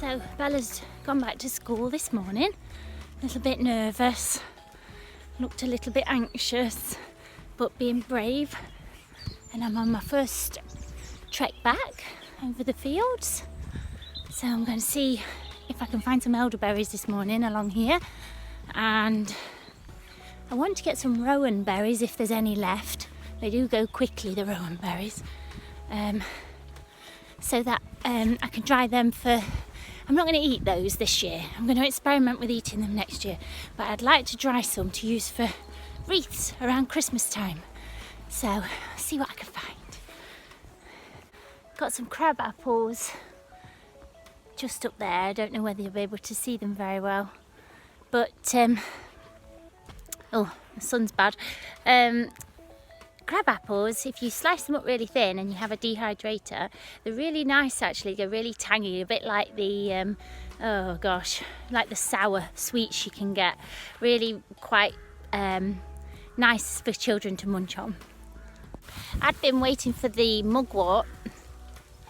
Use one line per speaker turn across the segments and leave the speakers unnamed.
So Bella's gone back to school this morning, a little bit nervous, looked a little bit anxious, but being brave. And I'm on my first trek back over the fields. So I'm going to see if I can find some elderberries this morning along here. And I want to get some rowan berries if there's any left. They do go quickly, the rowan berries. So that I can dry them for... I'm not going to eat those this year. I'm going to experiment with eating them next year. But I'd like to dry some to use for wreaths around Christmas time. So, see what I can find. Got some crab apples just up there. I don't know whether you'll be able to see them very well. But, oh, the sun's bad. Crab apples, if you slice them up really thin and you have a dehydrator, they're really nice actually. They're really tangy, a bit like the, oh gosh, like the sour sweets you can get. Really quite nice for children to munch on. I'd been waiting for the mugwort,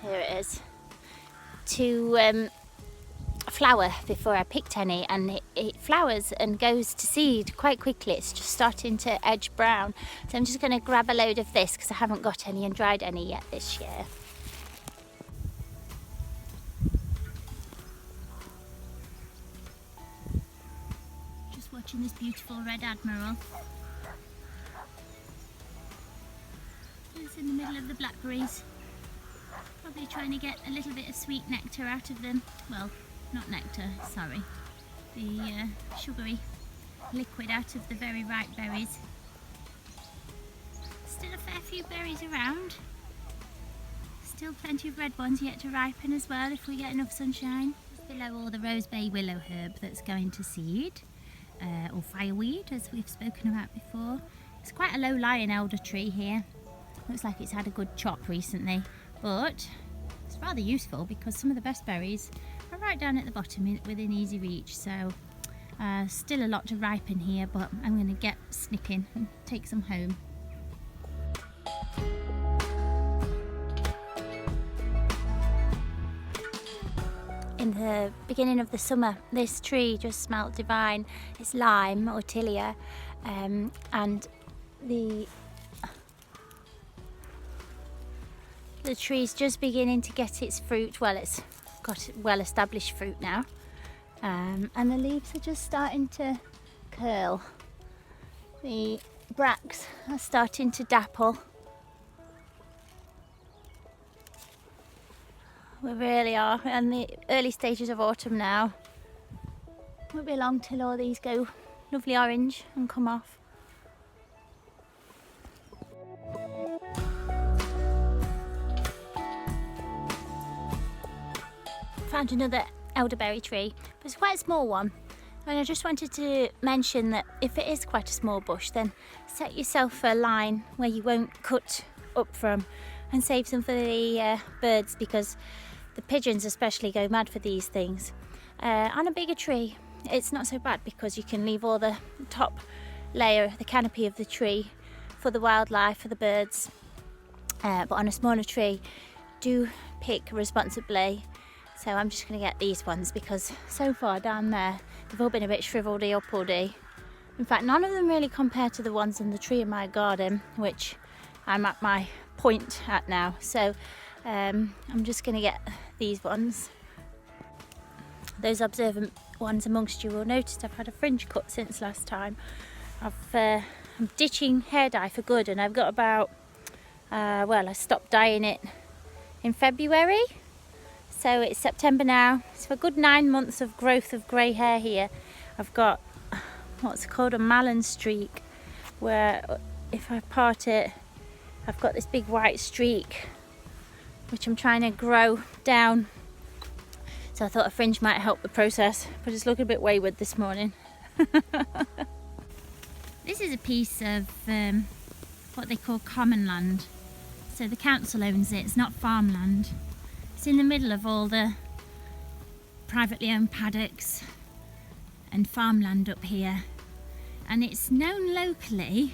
here it is, to flower before I picked any, and it flowers and goes to seed quite quickly. It's just starting to edge brown, so I'm just going to grab a load of this because I haven't got any and dried any yet this year. Just watching this beautiful red admiral. It's in the middle of the blackberries, probably trying to get a little bit of sweet nectar out of them. Well, not nectar, sorry, the sugary liquid out of the very ripe berries. Still a fair few berries around. Still plenty of red ones yet to ripen as well if we get enough sunshine. Just below all the rose bay willow herb that's going to seed, or fireweed as we've spoken about before. It's quite a low-lying elder tree here. Looks like it's had a good chop recently, but it's rather useful because some of the best berries are right down at the bottom within easy reach. So still a lot to ripen here, but I'm going to get snipping and take some home. In the beginning of the summer, this tree just smelt divine. It's lime or tilia, and the tree's just beginning to get its fruit. Well, it's got well-established fruit now, and the leaves are just starting to curl. The bracts are starting to dapple. We really are in the early stages of autumn now. Won't be long till all these go lovely orange and come off. Found another elderberry tree, but it's quite a small one, and I just wanted to mention that if it is quite a small bush, then set yourself a line where you won't cut up from and save some for the birds, because the pigeons especially go mad for these things. On a bigger tree it's not so bad because you can leave all the top layer, the canopy of the tree, for the wildlife, for the birds, but on a smaller tree, do pick responsibly. So I'm just going to get these ones because so far down there they've all been a bit shriveledy uppaldy. In fact, none of them really compare to the ones in the tree in my garden, which I'm at my point at now. So I'm just going to get these ones. Those observant ones amongst you will notice I've had a fringe cut since last time. I'm ditching hair dye for good, and I've got about, well, I stopped dyeing it in February. So it's September now. It's for a good 9 months of growth of grey hair here. I've got what's called a malin streak, where if I part it, I've got this big white streak, which I'm trying to grow down. So I thought a fringe might help the process, but it's looking a bit wayward this morning. This is a piece of what they call common land. So the council owns it, it's not farmland. It's in the middle of all the privately owned paddocks and farmland up here, and it's known locally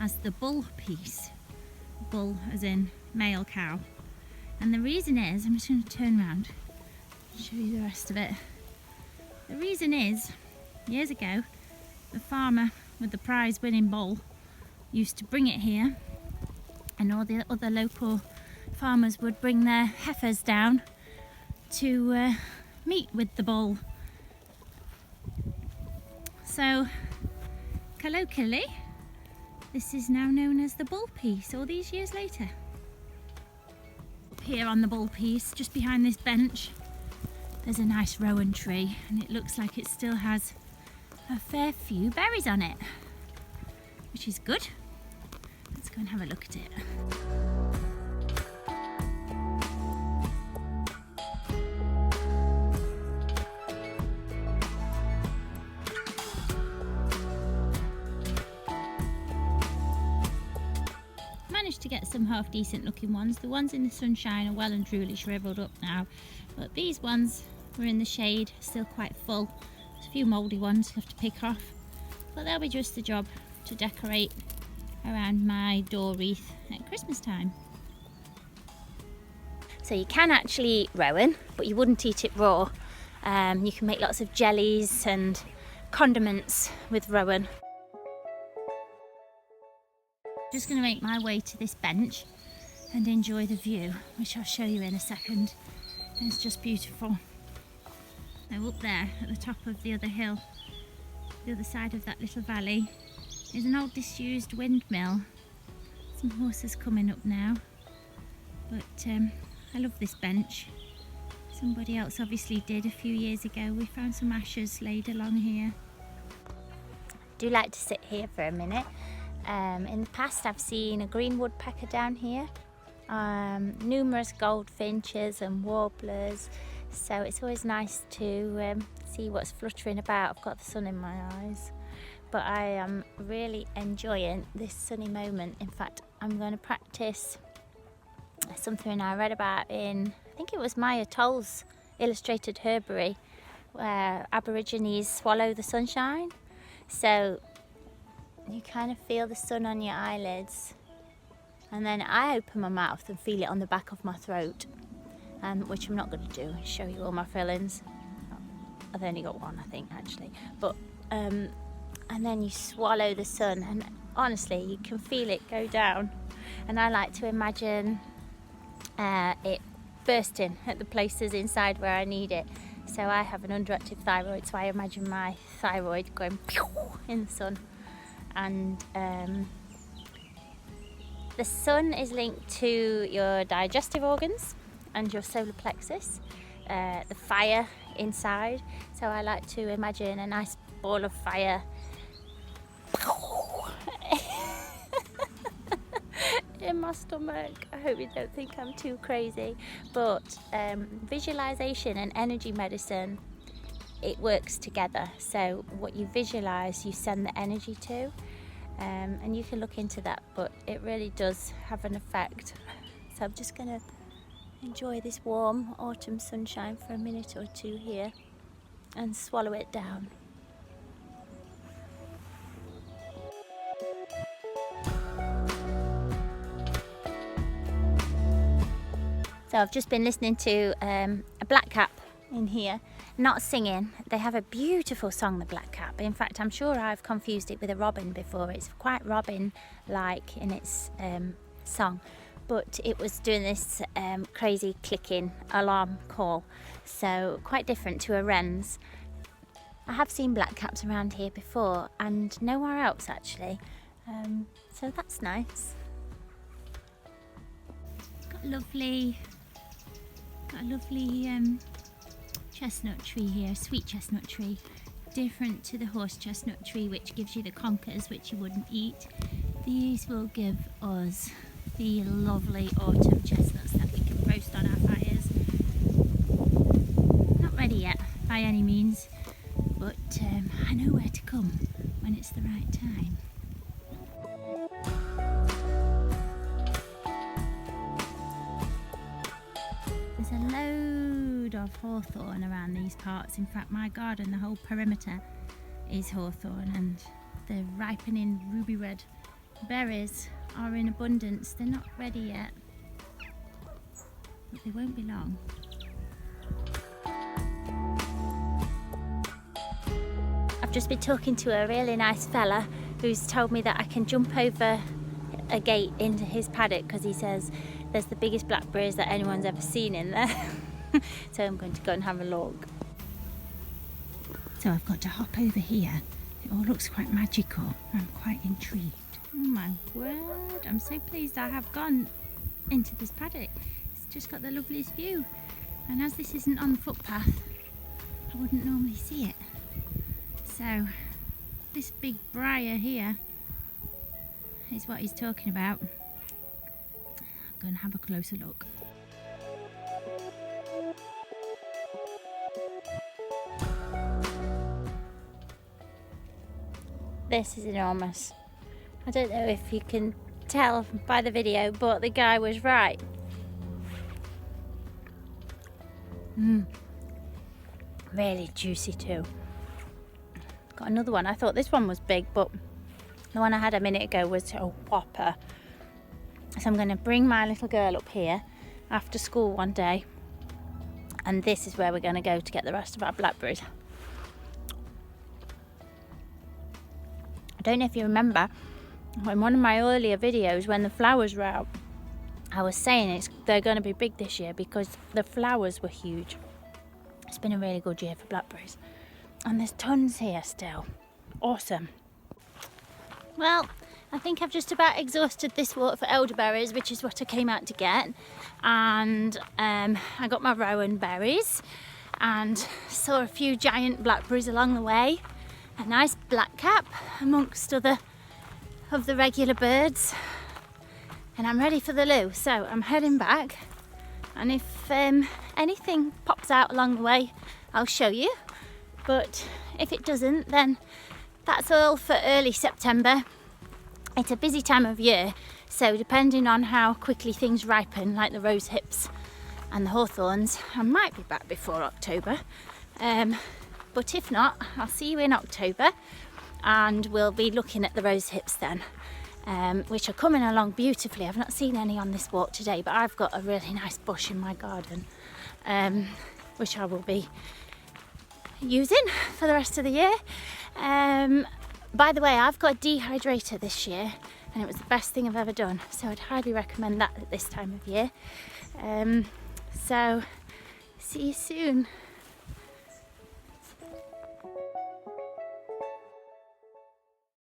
as the bull piece. Bull as in male cow. And the reason is, I'm just going to turn around, Show you the rest of it. The reason is, years ago, the farmer with the prize winning bull used to bring it here, and all the other local farmers would bring their heifers down to meet with the bull. So colloquially, this is now known as the bull piece all these years later. Up here on the bull piece, just behind this bench, there's a nice rowan tree, and it looks like it still has a fair few berries on it, which is good. Let's go and have a look at it. Managed to get some half decent looking ones. The ones in the sunshine are well and truly shriveled up now, but these ones were in the shade, still quite full. There's a few mouldy ones left to pick off, but they'll be just the job to decorate around my door wreath at Christmas time. So you can actually eat rowan, but you wouldn't eat it raw. You can make lots of jellies and condiments with rowan. Just going to make my way to this bench and enjoy the view, which I'll show you in a second. It's just beautiful. Now up there at the top of the other hill, the other side of that little valley, is an old disused windmill. Some horses coming up now, but I love this bench. Somebody else obviously did a few years ago. We found some ashes laid along here. I do like to sit here for a minute. In the past I've seen a green woodpecker down here, numerous goldfinches and warblers, so it's always nice to see what's fluttering about. I've got the sun in my eyes, but I am really enjoying this sunny moment. In fact, I'm going to practice something I read about in, I think it was Maya Toll's illustrated herbary, where Aborigines swallow the sunshine. So you kind of feel the sun on your eyelids, and then I open my mouth and feel it on the back of my throat, which I'm not going to do, show you all my fillings. I've only got one, I think, actually. But and then you swallow the sun, and honestly you can feel it go down, and I like to imagine it bursting at the places inside where I need it. So I have an underactive thyroid, so I imagine my thyroid going pew in the sun. And the sun is linked to your digestive organs and your solar plexus, the fire inside. So I like to imagine a nice ball of fire in my stomach. I hope you don't think I'm too crazy, but visualization and energy medicine, it works together. So what you visualize, you send the energy to, and you can look into that, but it really does have an effect. So I'm just going to enjoy this warm autumn sunshine for a minute or two here and swallow it down. So I've just been listening to a blackcap in here, not singing. They have a beautiful song, the blackcap. In fact, I'm sure I've confused it with a robin before. It's quite robin-like in its song, but it was doing this crazy clicking alarm call, so quite different to a wren's. I have seen blackcaps around here before and nowhere else actually, so that's nice. It's got a lovely chestnut tree here, sweet chestnut tree, different to the horse chestnut tree, which gives you the conkers, which you wouldn't eat. These will give us the lovely autumn chestnuts that we can roast on our fires. Not ready yet by any means, but I know where to come when it's the right time. There's a load of hawthorn around these parts. In fact, my garden, the whole perimeter is hawthorn, and the ripening ruby red berries are in abundance. They're not ready yet, but they won't be long. I've just been talking to a really nice fella who's told me that I can jump over a gate into his paddock because he says there's the biggest blackberries that anyone's ever seen in there. So I'm going to go and have a look. So I've got to hop over here. It all looks quite magical. I'm quite intrigued. Oh my word, I'm so pleased I have gone into this paddock. It's just got the loveliest view. And as this isn't on the footpath, I wouldn't normally see it. So this big briar here is what he's talking about. I'm going to have a closer look. This is enormous. I don't know if you can tell by the video, but the guy was right. Really juicy too. Got another one. I thought this one was big, but the one I had a minute ago was a whopper. So I'm going to bring my little girl up here after school one day, and this is where we're going to go to get the rest of our blackberries. I don't know if you remember, in one of my earlier videos when the flowers were out, I was saying they're going to be big this year because the flowers were huge. It's been a really good year for blackberries. And there's tons here still. Awesome. Well, I think I've just about exhausted this walk for elderberries, which is what I came out to get. And I got my rowan berries and saw a few giant blackberries along the way. A nice blackcap amongst other of the regular birds. And I'm ready for the loo, so I'm heading back. And if anything pops out along the way, I'll show you. But if it doesn't, then that's all for early September. It's a busy time of year, so depending on how quickly things ripen, like the rose hips and the hawthorns, I might be back before October. But if not, I'll see you in October, and we'll be looking at the rose hips then, which are coming along beautifully. I've not seen any on this walk today, but I've got a really nice bush in my garden, which I will be using for the rest of the year. By the way, I've got a dehydrator this year, and it was the best thing I've ever done, so I'd highly recommend that at this time of year. So see you soon.